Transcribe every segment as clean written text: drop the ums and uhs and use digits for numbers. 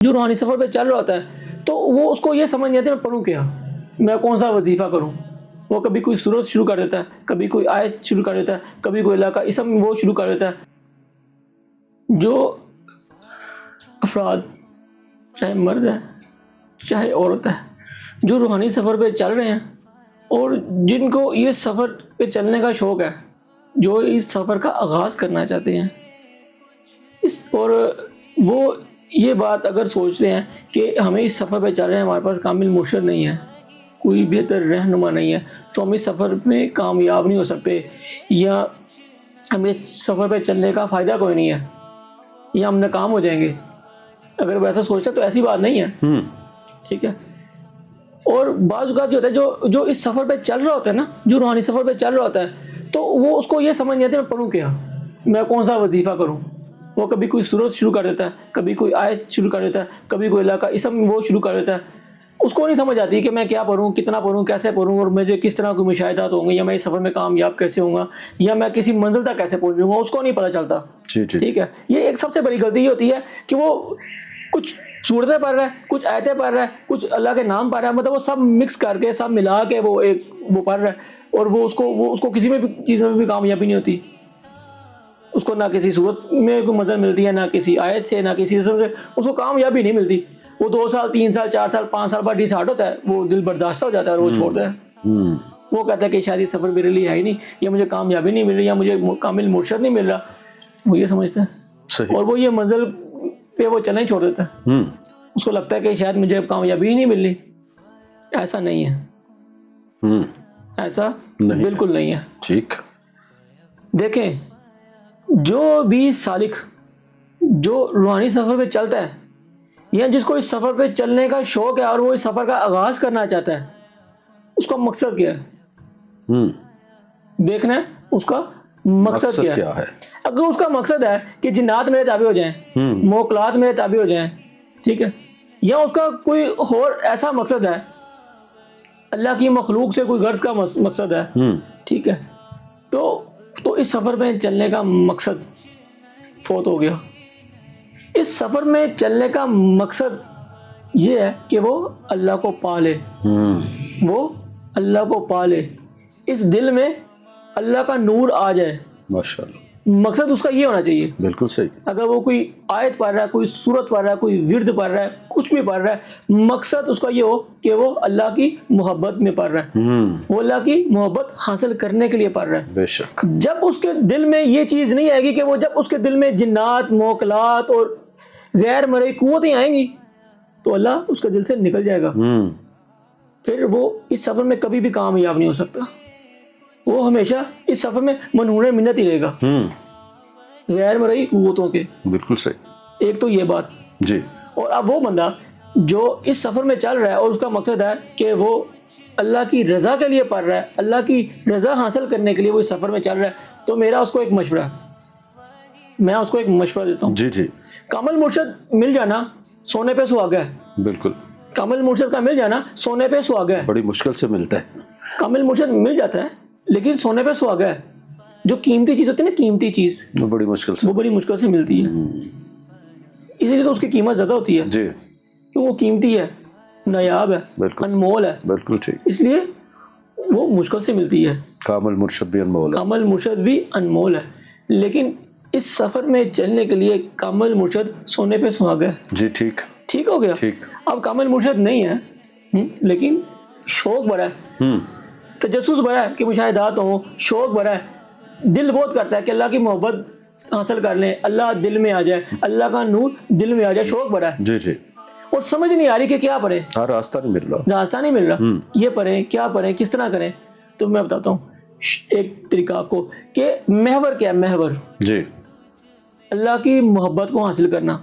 جو روحانی سفر پہ چل رہا ہوتا ہے تو وہ اس کو یہ سمجھ نہیں آتی میں پڑھوں کیا, میں کون سا وظیفہ کروں. وہ کبھی کوئی سورت شروع کر دیتا ہے, کبھی کوئی آیت شروع کر دیتا ہے, کبھی کوئی اللہ کا اسم وہ شروع کر دیتا ہے. جو افراد چاہے مرد ہے چاہے عورت ہے جو روحانی سفر پہ چل رہے ہیں اور جن کو یہ سفر پہ چلنے کا شوق ہے, جو اس سفر کا آغاز کرنا چاہتے ہیں اور وہ یہ بات اگر سوچتے ہیں کہ ہمیں اس سفر پہ چل رہے ہیں, ہمارے پاس کامل مرشد نہیں ہے, کوئی بہتر رہنما نہیں ہے, تو ہم اس سفر میں کامیاب نہیں ہو سکتے, یا ہمیں اس سفر پہ چلنے کا فائدہ کوئی نہیں ہے, یا ہم ناکام ہو جائیں گے. اگر وہ ایسا سوچتا ہے تو ایسی بات نہیں ہے. ٹھیک ہے. اور بعض اوقات جو ہوتا ہے جو اس سفر پہ چل رہا ہوتا ہے نا, جو روحانی سفر پہ چل رہا ہوتا ہے تو وہ اس کو یہ سمجھ نہیں آتی میں پڑھوں کیا, میں کون سا وظیفہ کروں. وہ کبھی کوئی سورت شروع کر دیتا ہے, کبھی کوئی آیت شروع کر دیتا ہے, کبھی کوئی اللہ کا اسم وہ شروع کر دیتا ہے. اس کو نہیں سمجھ آتی کہ میں کیا پڑھوں, کتنا پڑھوں, کیسے پڑھوں, اور مجھے کس طرح کوئی مشاہدات ہوں گے, یا میں اس سفر میں کامیاب کیسے ہوں گا, یا میں کسی منزل تک کیسے پہنچوں گا, اس کو نہیں پتہ چلتا. ٹھیک ہے. یہ ایک سب سے بڑی غلطی یہ ہوتی ہے کہ وہ کچھ صورتیں پڑھ رہا ہے, کچھ آیتیں پڑھ رہا ہے, کچھ اللہ کے نام پڑھ رہا ہے, مطلب وہ سب مکس کر کے سب ملا کے وہ پڑھ رہا ہے, اور وہ اس کو کسی میں بھی چیز میں بھی کامیابی نہیں ہوتی. اس کو نہ کسی صورت میں کوئی مزہ ملتی ہے, نہ کسی آیت سے, نہ کسی اسم سے اس کو کامیابی نہیں ملتی. وہ 2 سال 3 سال 4 سال 5 سال بعد ڈسہارٹ ہوتا ہے, وہ دل برداشتہ ہو جاتا ہے اور وہ چھوڑتا ہے. وہ کہتا ہے کہ شاید یہ سفر میرے لیے ہے ہی نہیں, یا مجھے کامیابی نہیں مل رہی, یا مجھے کامل مرشد نہیں مل رہا. وہ یہ سمجھتا ہے, اور وہ یہ منزل پہ وہ چلنا ہی چھوڑ دیتا ہے. اس کو لگتا ہے کہ شاید مجھے کامیابی ہی نہیں مل رہی. ایسا نہیں ہے, ایسا بالکل نہیں ہے. ٹھیک. دیکھیں, جو بھی سالک جو روحانی سفر پہ چلتا ہے, یا جس کو اس سفر پہ چلنے کا شوق ہے اور وہ اس سفر کا آغاز کرنا چاہتا ہے, اس کا مقصد کیا ہے دیکھنا ہے. اس کا مقصد کیا ہے. اگر اس کا مقصد ہے کہ جنات میرے تابع ہو جائیں, موکلات میرے تابع ہو جائیں, ٹھیک ہے, یا اس کا کوئی اور ایسا مقصد ہے, اللہ کی مخلوق سے کوئی غرض کا مقصد ہے, ٹھیک ہے, تو اس سفر میں چلنے کا مقصد فوت ہو گیا. اس سفر میں چلنے کا مقصد یہ ہے کہ وہ اللہ کو پالے, وہ اللہ کو پالے, اس دل میں اللہ کا نور آ جائے. ماشاءاللہ. مقصد اس کا یہ ہونا چاہیے. بالکل صحیح. اگر وہ کوئی آیت پڑھ رہا ہے, کوئی سورت پڑھ رہا ہے, کوئی ورد پڑھ رہا ہے, کچھ بھی پڑھ رہا ہے, مقصد اس کا یہ ہو کہ وہ اللہ کی محبت میں پڑھ رہا ہے, وہ اللہ کی محبت حاصل کرنے کے لیے پڑھ رہا ہے. بے شک. جب اس کے دل میں یہ چیز نہیں آئے گی کہ وہ جب اس کے دل میں جنات, موکلات اور غیر مرئی قوتیں آئیں گی تو اللہ اس کے دل سے نکل جائے گا. پھر وہ اس سفر میں کبھی بھی کامیاب نہیں ہو سکتا. وہ ہمیشہ اس سفر میں منہور منت ہی رہے گا غیر مرئی قوتوں کے. بالکل صحیح. ایک تو یہ بات جی. اور اب وہ بندہ جو اس سفر میں چل رہا ہے اور اس کا مقصد ہے کہ وہ اللہ کی رضا کے لیے پڑھ رہا ہے, اللہ کی رضا حاصل کرنے کے لیے وہ اس سفر میں چل رہا ہے, تو میرا اس کو ایک مشورہ ہے, میں اس کو ایک مشورہ دیتا ہوں. جی. کامل مرشد مل جانا سونے پہ سہاگا ہے. بالکل. کامل مرشد کا مل جانا سونے پہ سہاگا ہے. بڑی مشکل سے ملتا ہے. کامل مرشد مل جاتا ہے لیکن سونے پہ سہاگا ہے. جو قیمتی چیز ہوتی ہے نا, قیمتی چیز, وہ بڑی مشکل سے ملتی ہے. اسی لیے تو اس کی قیمت زیادہ ہوتی ہے. جی. کہ وہ قیمتی ہے, نایاب ہے, انمول ہے. بالکل ٹھیک. اس لیے وہ مشکل سے ملتی ہے. کامل مرشد بھی انمول ہے. کامل مرشد بھی انمول ہے, لیکن اس سفر میں چلنے کے لیے کامل مرشد سونے پہ سہاگا ہے. جی. ٹھیک ہو گیا. اب کامل مرشد نہیں ہے لیکن شوق بڑا ہے, تجسس بڑا ہے کہ مشاہدات ہوں, شوق بڑا ہے, دل بہت کرتا ہے کہ اللہ کی محبت حاصل کر لیں, اللہ دل میں آ جائے, اللہ کا نور دل میں آ جائے. شوق بڑا ہے. جی. اور سمجھ نہیں آ رہی کہ کیا پڑھیں, راستہ نہیں مل رہا. یہ پڑھیں, کیا پڑھیں, کس طرح کریں. تو میں بتاتا ہوں ایک طریقہ آپ کو کہ محور کیا ہے. محور جی. اللہ کی محبت کو حاصل کرنا.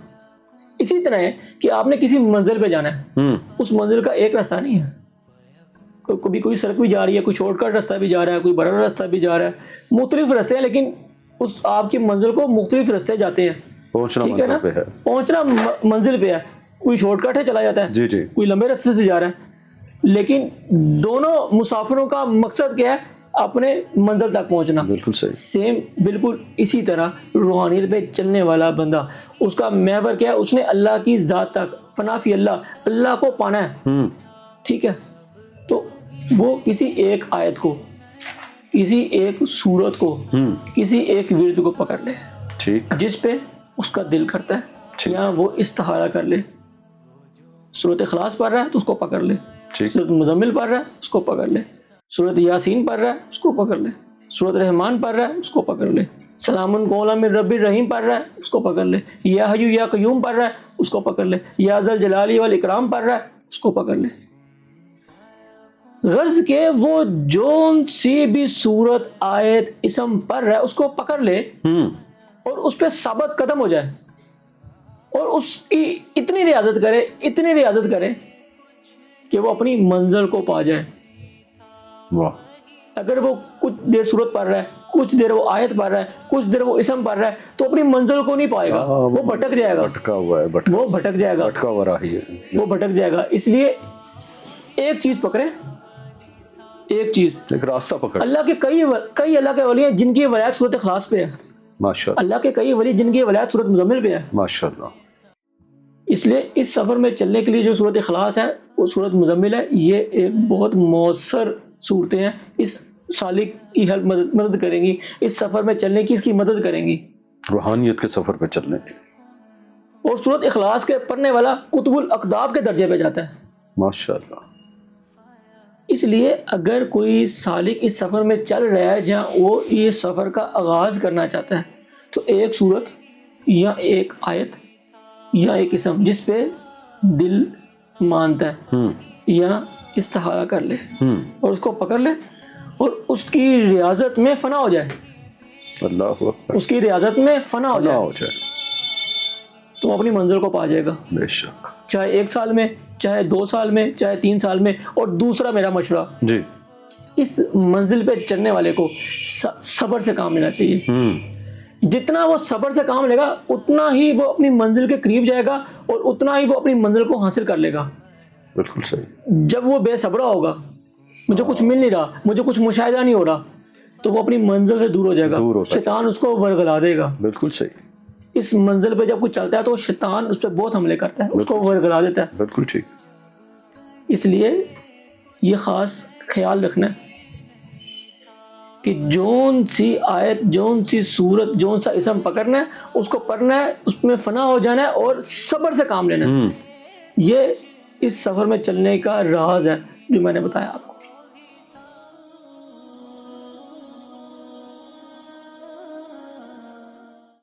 اسی طرح ہے کہ آپ نے کسی منزل پہ جانا ہے, اس منزل کا ایک راستہ نہیں ہے. کبھی کوئی سڑک بھی جا رہی ہے, کوئی شارٹ کٹ راستہ بھی جا رہا ہے, کوئی بڑا راستہ بھی جا رہا ہے, مختلف راستے ہیں, لیکن اس آپ کی منزل کو مختلف راستے جاتے ہیں. ٹھیک ہے نا, پہنچنا منزل پہ ہے. کوئی شارٹ کٹ ہے چلا جاتا ہے, جی. کوئی لمبے راستے سے جا رہا ہے, لیکن دونوں مسافروں کا مقصد کیا ہے, اپنے منزل تک پہنچنا. بالکل صحیح. سیم بالکل اسی طرح روحانیت پہ چلنے والا بندہ اس کا محور کیا ہے؟ اس نے اللہ کی ذات تک فنا فی اللہ کو پانا ہے. ٹھیک ہے. تو وہ کسی ایک آیت کو، کسی ایک سورت کو، کسی ایک ورد کو پکڑ لے ٹھیک جس پہ اس کا دل کرتا ہے، یا وہ استخارہ کر لے. سورۃ اخلاص پڑھ رہا ہے تو اس کو پکڑ لے، سورۃ مزمل پڑھ رہا ہے اس کو پکڑ لے، سورۃ یاسین پڑھ رہا ہے اس کو پکڑ لے، سورۃ رحمان پڑھ رہا ہے اس کو پکڑ لے، سلام قولا من رب الرحیم پڑھ رہا ہے اس کو پکڑ لے، یا حی یا قیوم پڑھ رہا ہے اس کو پکڑ لے، یا ذل جلال والاکرام پڑھ رہا ہے اس کو پکڑ لے. غرض کہ وہ جون سی بھی صورت آیت اسم پڑھ رہا ہے اس کو پکڑ لے اور اس پہ ثابت قدم ہو جائے اور اس کی اتنی ریاضت کرے کہ وہ اپنی منزل کو پا جائے. واہ. اگر وہ کچھ دیر صورت پڑھ رہا ہے، کچھ دیر وہ آیت پڑھ رہا ہے، کچھ دیر وہ اسم پڑھ رہا ہے تو اپنی منزل کو نہیں پائے گا، وہ بھٹک جائے گا. بھٹکا ہوا ہے، وہ بھٹک جائے گا، بھٹکا ہوا راہی ہے، وہ بھٹک جائے گا. اس لیے ایک چیز پکڑے، ایک چیز، ایک راستہ پکڑ. اللہ کے کئی اللہ کے ولی ہیں جن کی ولایت سورۃ اخلاص پہ ہے. ماشاءاللہ. اللہ کے کئی ولی جن کی ولایت سورۃ مزمل پہ ہے. ماشاءاللہ. اس لیے اس سفر میں چلنے کے لیے جو سورۃ اخلاص ہے، وہ سورۃ مزمل ہے، یہ ایک بہت مؤثر صورتیں ہیں. اس سالک کی مدد کریں گی، اس سفر میں چلنے کی اس کی مدد کریں گی، روحانیت کے سفر پہ چلنے. اور سورۃ اخلاص کے پڑھنے والا قطب الاقطاب کے درجے پہ جاتا ہے. ماشاءاللہ. اس لیے اگر کوئی سالک اس سفر میں چل رہا ہے جہاں وہ یہ سفر کا آغاز کرنا چاہتا ہے تو ایک صورت یا ایک آیت یا ایک اسم جس پہ دل مانتا ہے یا استخارہ کر لے اور اس کو پکڑ لے اور اس کی ریاضت میں فنا ہو جائے. اللہ اکبر. اس کی ریاضت میں فنا ہو جائے تو اپنی منزل کو پا جائے گا. بے شک. چاہے 1 سال میں، چاہے 2 سال میں، چاہے 3 سال میں. اور دوسرا میرا مشورہ، جی، اس منزل پہ چلنے والے کو صبر سے کام لینا چاہیے. جتنا وہ صبر سے کام لے گا اتنا ہی وہ اپنی منزل کے قریب جائے گا اور اتنا ہی وہ اپنی منزل کو حاصل کر لے گا. بالکل صحیح. جب وہ بے صبرہ ہوگا، مجھے کچھ مل نہیں رہا، مجھے کچھ مشاہدہ نہیں ہو رہا، تو وہ اپنی منزل سے دور ہو جائے گا. شیطان اس کو ورگلا دے گا. بالکل صحیح. اس منزل پہ جب کچھ چلتا ہے تو شیطان اس پہ بہت حملے کرتا ہے، اس کو ورگلا دیتا ہے. بالکل ٹھیک. اس لیے یہ خاص خیال رکھنا ہے کہ جون سی آیت، جون سی سورت، جون سا اسم پکڑنا ہے، اس کو پڑھنا ہے، اس میں فنا ہو جانا ہے اور صبر سے کام لینا ہے. یہ اس سفر میں چلنے کا راز ہے جو میں نے بتایا آپ کو.